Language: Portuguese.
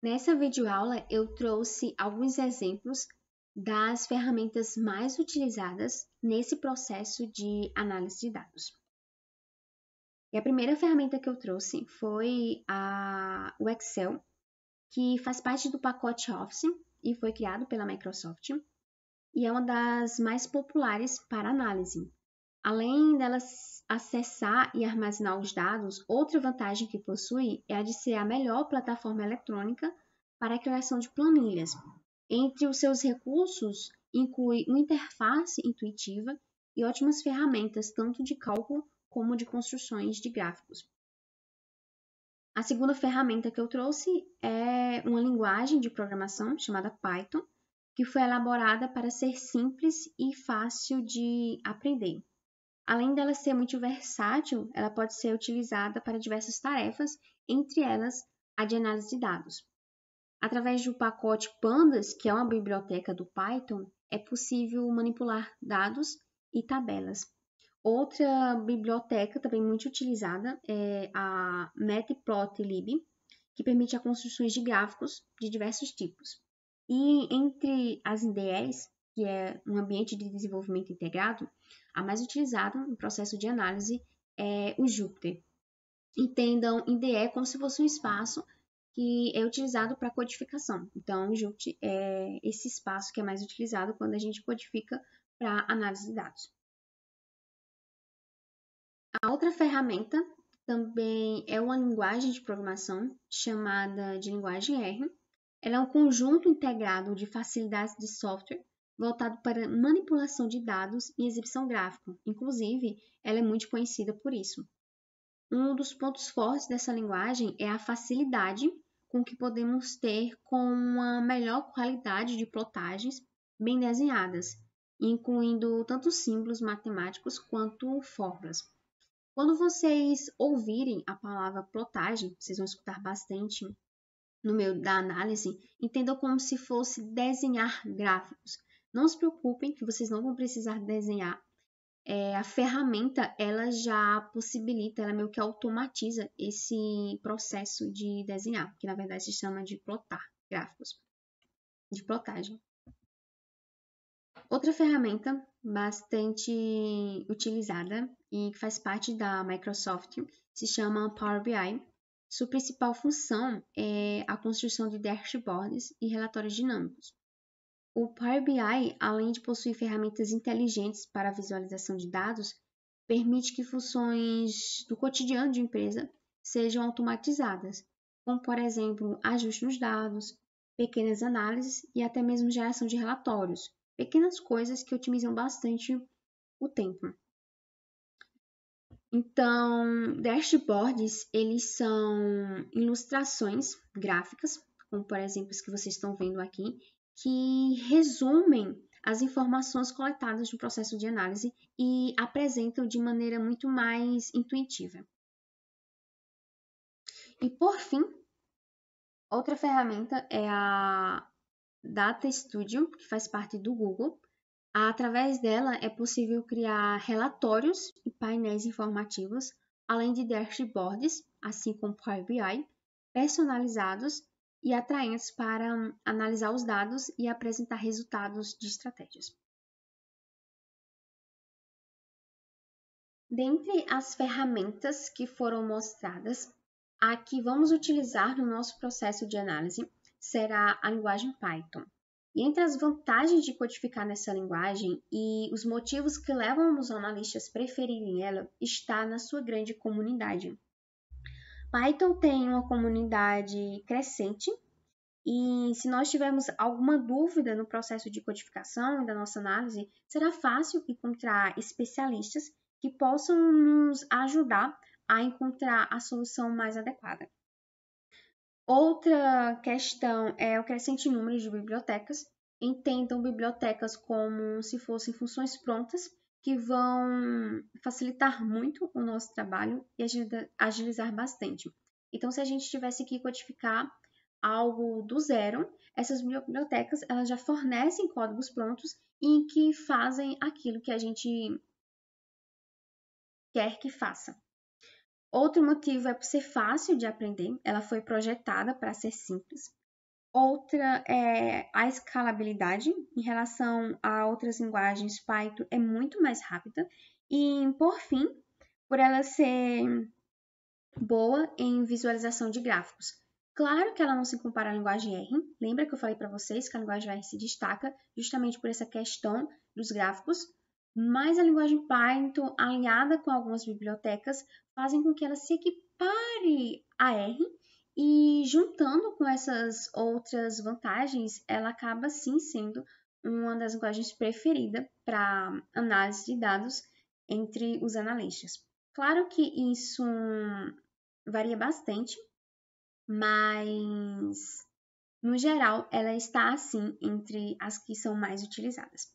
Nessa videoaula, eu trouxe alguns exemplos das ferramentas mais utilizadas nesse processo de análise de dados. E a primeira ferramenta que eu trouxe foi o Excel, que faz parte do pacote Office e foi criado pela Microsoft, e é uma das mais populares para análise. Além dela acessar e armazenar os dados, outra vantagem que possui é a de ser a melhor plataforma eletrônica para a criação de planilhas. Entre os seus recursos, inclui uma interface intuitiva e ótimas ferramentas tanto de cálculo como de construções de gráficos. A segunda ferramenta que eu trouxe é uma linguagem de programação chamada Python, que foi elaborada para ser simples e fácil de aprender. Além dela ser muito versátil, ela pode ser utilizada para diversas tarefas, entre elas a de análise de dados. Através do pacote Pandas, que é uma biblioteca do Python, é possível manipular dados e tabelas. Outra biblioteca também muito utilizada é a Matplotlib, que permite a construções de gráficos de diversos tipos. E entre as IDEs, que é um ambiente de desenvolvimento integrado, a mais utilizada no processo de análise é o Jupyter. Entendam IDE como se fosse um espaço que é utilizado para codificação. Então, o Jupyter é esse espaço que é mais utilizado quando a gente codifica para análise de dados. A outra ferramenta também é uma linguagem de programação chamada de linguagem R. Ela é um conjunto integrado de facilidades de software voltado para manipulação de dados e exibição gráfica. Inclusive, ela é muito conhecida por isso. Um dos pontos fortes dessa linguagem é a facilidade com que podemos ter com uma melhor qualidade de plotagens bem desenhadas, incluindo tanto símbolos matemáticos quanto fórmulas. Quando vocês ouvirem a palavra plotagem, vocês vão escutar bastante no meio da análise, entendam como se fosse desenhar gráficos. Não se preocupem que vocês não vão precisar desenhar. A ferramenta, ela já possibilita, ela meio que automatiza esse processo de desenhar, que na verdade se chama de plotar gráficos, de plotagem. Outra ferramenta bastante utilizada e que faz parte da Microsoft se chama Power BI. Sua principal função é a construção de dashboards e relatórios dinâmicos. O Power BI, além de possuir ferramentas inteligentes para a visualização de dados, permite que funções do cotidiano de empresa sejam automatizadas, como, por exemplo, ajuste nos dados, pequenas análises e até mesmo geração de relatórios, pequenas coisas que otimizam bastante o tempo. Então, dashboards, eles são ilustrações gráficas, como por exemplo as que vocês estão vendo aqui, que resumem as informações coletadas no processo de análise e apresentam de maneira muito mais intuitiva. E por fim, outra ferramenta é a Data Studio, que faz parte do Google. Através dela é possível criar relatórios e painéis informativos, além de dashboards, assim como Power BI, personalizados e atraentes para analisar os dados e apresentar resultados de estratégias. Dentre as ferramentas que foram mostradas, a que vamos utilizar no nosso processo de análise será a linguagem Python. E entre as vantagens de codificar nessa linguagem e os motivos que levam os analistas a preferirem ela está na sua grande comunidade. Python tem uma comunidade crescente e se nós tivermos alguma dúvida no processo de codificação e da nossa análise, será fácil encontrar especialistas que possam nos ajudar a encontrar a solução mais adequada. Outra questão é o crescente número de bibliotecas. Entendam bibliotecas como se fossem funções prontas que vão facilitar muito o nosso trabalho e agilizar bastante. Então, se a gente tivesse que codificar algo do zero, essas bibliotecas elas já fornecem códigos prontos e que fazem aquilo que a gente quer que faça. Outro motivo é por ser fácil de aprender, ela foi projetada para ser simples. Outra é a escalabilidade. Em relação a outras linguagens, Python é muito mais rápida. E, por fim, por ela ser boa em visualização de gráficos. Claro que ela não se compara à linguagem R. Lembra que eu falei para vocês que a linguagem R se destaca justamente por essa questão dos gráficos, mas a linguagem Python, aliada com algumas bibliotecas, fazem com que ela se equipare a R e juntando com essas outras vantagens, ela acaba sim sendo uma das linguagens preferidas para análise de dados entre os analistas. Claro que isso varia bastante, mas no geral ela está assim entre as que são mais utilizadas.